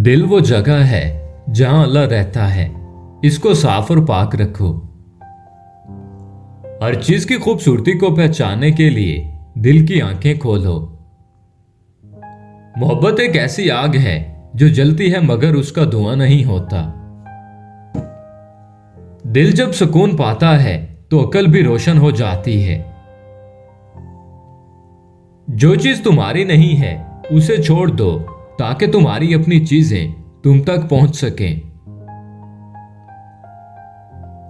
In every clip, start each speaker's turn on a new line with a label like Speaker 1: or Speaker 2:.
Speaker 1: दिल वो जगह है जहां अल्लाह रहता है, इसको साफ और पाक रखो। हर चीज की खूबसूरती को पहचानने के लिए दिल की आंखें खोलो। मोहब्बत एक ऐसी आग है जो जलती है मगर उसका धुआं नहीं होता। दिल जब सुकून पाता है तो अकल भी रोशन हो जाती है। जो चीज तुम्हारी नहीं है उसे छोड़ दो ताकि तुम्हारी अपनी चीजें तुम तक पहुंच सकें।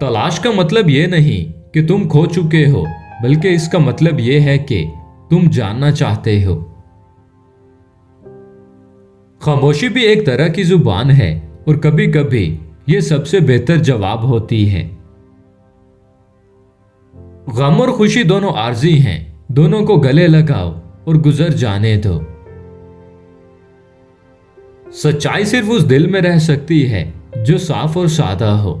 Speaker 1: तलाश का मतलब यह नहीं कि तुम खो चुके हो, बल्कि इसका मतलब यह है कि तुम जानना चाहते हो। खामोशी भी एक तरह की जुबान है और कभी कभी यह सबसे बेहतर जवाब होती है। गम और खुशी दोनों आर्जी हैं, दोनों को गले लगाओ और गुजर जाने दो। सच्चाई सिर्फ उस दिल में रह सकती है जो साफ और सादा हो।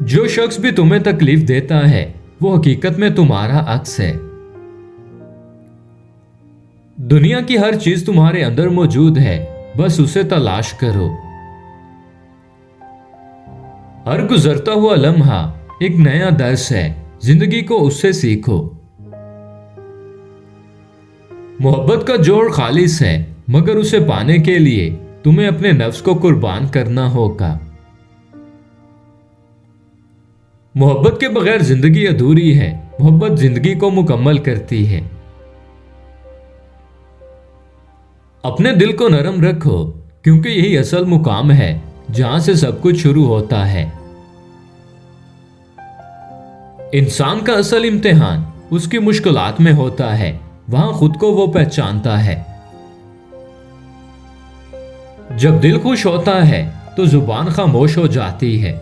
Speaker 1: जो शख्स भी तुम्हें तकलीफ देता है वो हकीकत में तुम्हारा अक्स है। दुनिया की हर चीज तुम्हारे अंदर मौजूद है, बस उसे तलाश करो। हर गुजरता हुआ लम्हा एक नया दर्स है, जिंदगी को उससे सीखो। मोहब्बत का जोड़ खालिस है, मगर उसे पाने के लिए तुम्हें अपने नफ्स को कुर्बान करना होगा। मोहब्बत के बगैर जिंदगी अधूरी है, मोहब्बत जिंदगी को मुकम्मल करती है। अपने दिल को नरम रखो, क्योंकि यही असल मुकाम है जहां से सब कुछ शुरू होता है। इंसान का असल इम्तिहान उसकी मुश्किलात में होता है, वहां खुद को वो पहचानता है। जब दिल खुश होता है तो जुबान खामोश हो जाती है।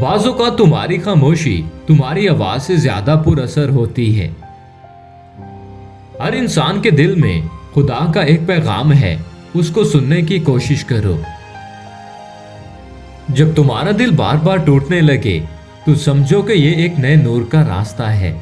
Speaker 1: बाज़ों का तुम्हारी खामोशी तुम्हारी आवाज से ज्यादा पुरअसर होती है। हर इंसान के दिल में खुदा का एक पैगाम है, उसको सुनने की कोशिश करो। जब तुम्हारा दिल बार बार टूटने लगे तो समझो कि ये एक नए नूर का रास्ता है।